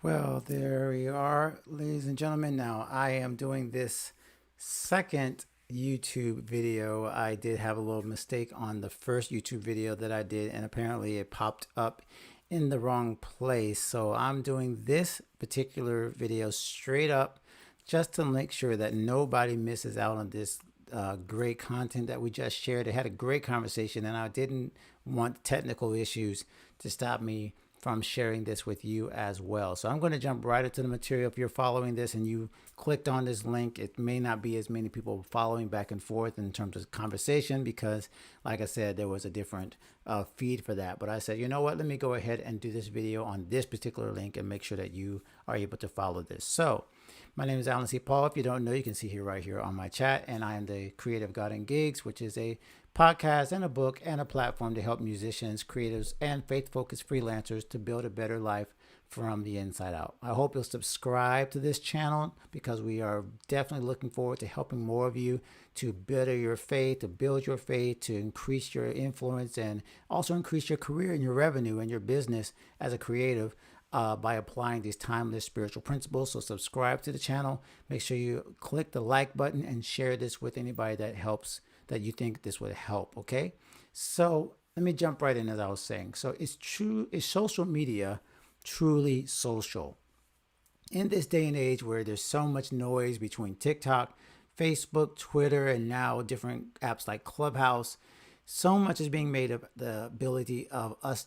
Well, there we are, ladies and gentlemen. Now, I am doing this second YouTube video. I did have a little mistake on the first YouTube video that I did, and apparently it popped up in the wrong place. So I'm doing this particular video straight up just to make sure that nobody misses out on this great content that we just shared. It had a great conversation, and I didn't want technical issues to stop me from sharing this with you as well. So I'm going to jump right into the material. If you're following this and you clicked on this link, it may not be as many people following back and forth in terms of conversation because, like I said, there was a different feed for that. But I said, you know what, let me go ahead and do this video on this particular link and make sure that you are able to follow this. So my name is Alan C. Paul. If you don't know, you can see here right here on my chat. And I am the Creative God and Gigs, which is a podcast and a book and a platform to help musicians, creatives, and faith-focused freelancers to build a better life from the inside out. I hope you'll subscribe to this channel because we are definitely looking forward to helping more of you to better your faith, to build your faith, to increase your influence, and also increase your career and your revenue and your business as a creative by applying these timeless spiritual principles. So subscribe to the channel. Make sure you click the like button and share this with anybody that you think this would help. Okay. So let me jump right in as I was saying. So is social media truly social? In this day and age where there's so much noise between TikTok, Facebook, Twitter, and now different apps like Clubhouse, so much is being made of the ability of us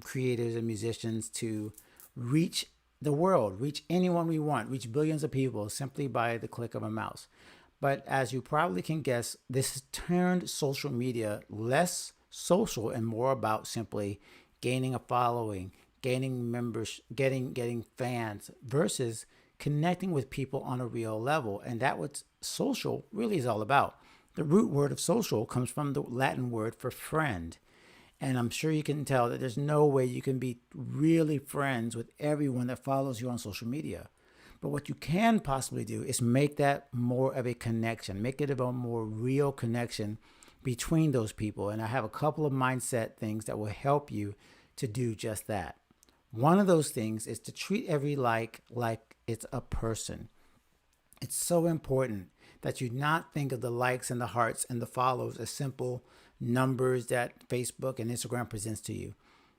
creators and musicians to reach the world, reach anyone we want, reach billions of people simply by the click of a mouse. But as you probably can guess, this has turned social media less social and more about simply gaining a following, gaining members, getting fans versus connecting with people on a real level. And that's what social really is all about. The root word of social comes from the Latin word for friend. And I'm sure you can tell that there's no way you can be really friends with everyone that follows you on social media. But what you can possibly do is make that more of a connection, make it a more real connection between those people. And I have a couple of mindset things that will help you to do just that. One of those things is to treat every like it's a person. It's so important that you not think of the likes and the hearts and the follows as simple numbers that Facebook and Instagram presents to you.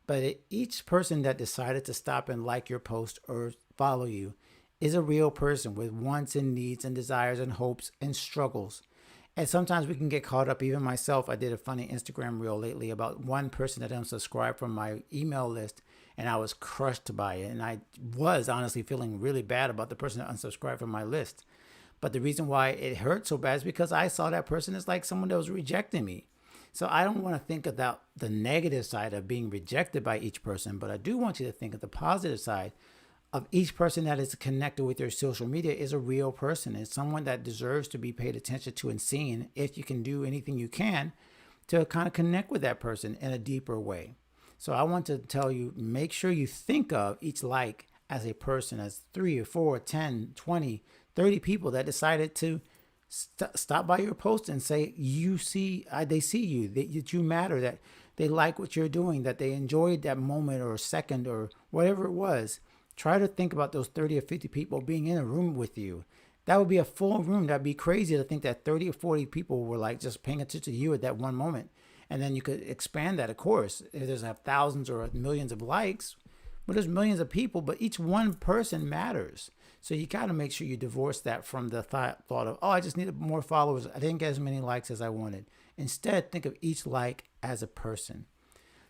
But each person that decided to stop and like your post or follow you is a real person with wants and needs and desires and hopes and struggles. And sometimes we can get caught up, even myself. I did a funny Instagram reel lately about one person that unsubscribed from my email list, and I was crushed by it. And I was honestly feeling really bad about the person that unsubscribed from my list. But the reason why it hurt so bad is because I saw that person as like someone that was rejecting me. So I don't want to think about the negative side of being rejected by each person, but I do want you to think of the positive side of each person that is connected with your social media is a real person. It's someone that deserves to be paid attention to and seen if you can do anything you can to kind of connect with that person in a deeper way. So I want to tell you, make sure you think of each like as a person, as 3 or 4, 10, 20, 30 people that decided to stop by your post and say they see you, that you matter, that they like what you're doing, that they enjoyed that moment or second or whatever it was. Try to think about those 30 or 50 people being in a room with you. That would be a full room. That'd be crazy to think that 30 or 40 people were like just paying attention to you at that one moment. And then you could expand that, of course. If there's thousands or millions of likes, but there's millions of people, but each one person matters. So you got to make sure you divorce that from the thought of, oh, I just needed more followers. I didn't get as many likes as I wanted. Instead, think of each like as a person.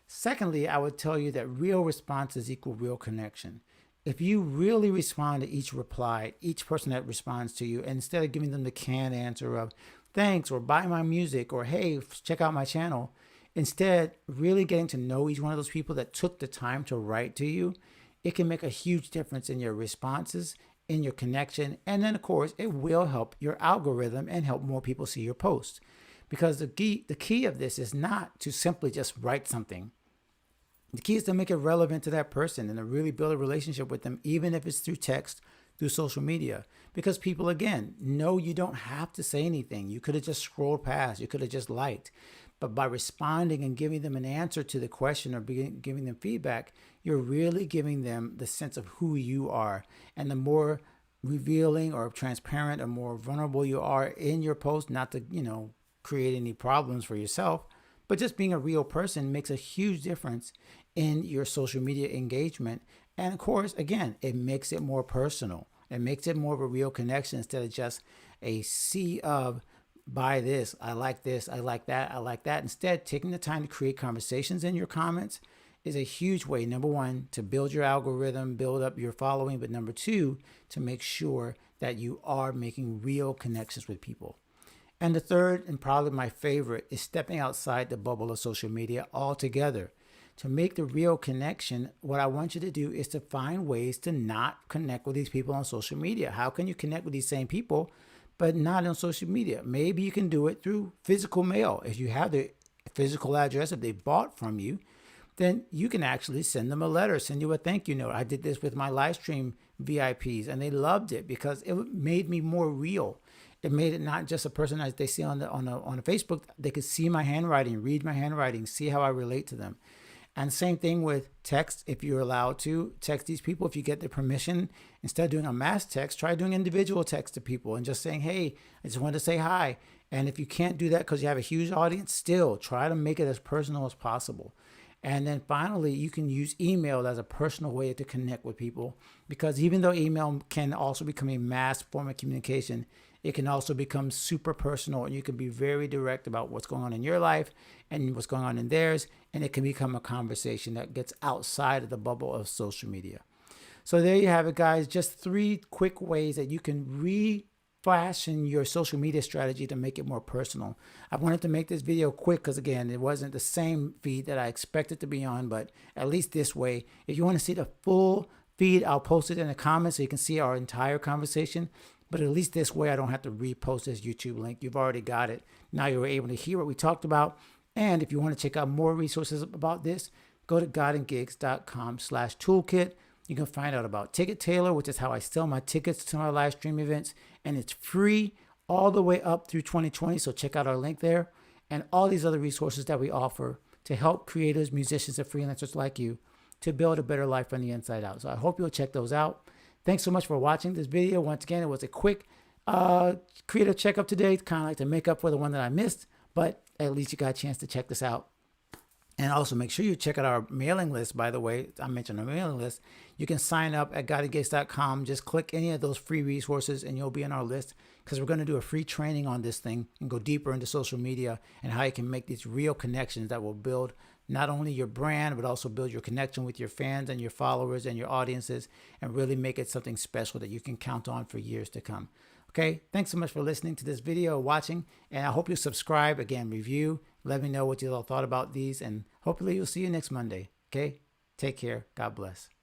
Secondly, I would tell you that real responses equal real connection. If you really respond to each reply, each person that responds to you, instead of giving them the canned answer of thanks or buy my music or hey, check out my channel, instead really getting to know each one of those people that took the time to write to you, it can make a huge difference in your responses, in your connection, and then of course it will help your algorithm and help more people see your post. Because the key of this is not to simply just write something. The key is to make it relevant to that person and to really build a relationship with them, even if it's through text, through social media. Because people, again, know you don't have to say anything. You could have just scrolled past. You could have just liked. But by responding and giving them an answer to the question or giving them feedback, you're really giving them the sense of who you are. And the more revealing or transparent or more vulnerable you are in your post, not to, create any problems for yourself, but just being a real person makes a huge difference in your social media engagement. And of course, again, it makes it more personal. It makes it more of a real connection instead of just a sea of buy this, I like this, I like that, I like that. Instead, taking the time to create conversations in your comments is a huge way, number one, to build your algorithm, build up your following, but number two, to make sure that you are making real connections with people. And the third, and probably my favorite, is stepping outside the bubble of social media altogether. To make the real connection, what I want you to do is to find ways to not connect with these people on social media. How can you connect with these same people, but not on social media? Maybe you can do it through physical mail. If you have the physical address, if they bought from you, then you can actually send them a letter, send you a thank you note. I did this with my live stream VIPs, and they loved it because it made me more real. It made it not just a person as they see on a Facebook. They could see my handwriting, read my handwriting, see how I relate to them. And same thing with text. If you're allowed to text these people, if you get their permission, instead of doing a mass text, try doing individual text to people and just saying, hey, I just wanted to say hi. And if you can't do that because you have a huge audience, still try to make it as personal as possible. And then finally, you can use email as a personal way to connect with people, because even though email can also become a mass form of communication, it can also become super personal, and you can be very direct about what's going on in your life and what's going on in theirs, and it can become a conversation that gets outside of the bubble of social media. So there you have it, guys. Just 3 quick ways that you can refashion your social media strategy to make it more personal. I wanted to make this video quick because, again, it wasn't the same feed that I expected to be on, but at least this way, if you want to see the full feed, I'll post it in the comments so you can see our entire conversation. But at least this way, I don't have to repost this YouTube link. You've already got it. Now you're able to hear what we talked about. And if you want to check out more resources about this, go to godandgigs.com/toolkit. You can find out about Ticket Tailor, which is how I sell my tickets to my live stream events. And it's free all the way up through 2020. So check out our link there. And all these other resources that we offer to help creators, musicians, and freelancers like you to build a better life from the inside out. So I hope you'll check those out. Thanks so much for watching this video. Once again, it was a quick creator checkup today, kind of like to make up for the one that I missed, but at least you got a chance to check this out. And also make sure you check out our mailing list, by the way. I mentioned our mailing list. You can sign up at godandgigs.com. Just click any of those free resources and you'll be on our list, because we're going to do a free training on this thing and go deeper into social media and how you can make these real connections that will build not only your brand, but also build your connection with your fans and your followers and your audiences, and really make it something special that you can count on for years to come. Okay, thanks so much for listening to this video, watching, and I hope you subscribe, again, review, let me know what you all thought about these, and hopefully you'll see you next Monday. Okay, take care. God bless.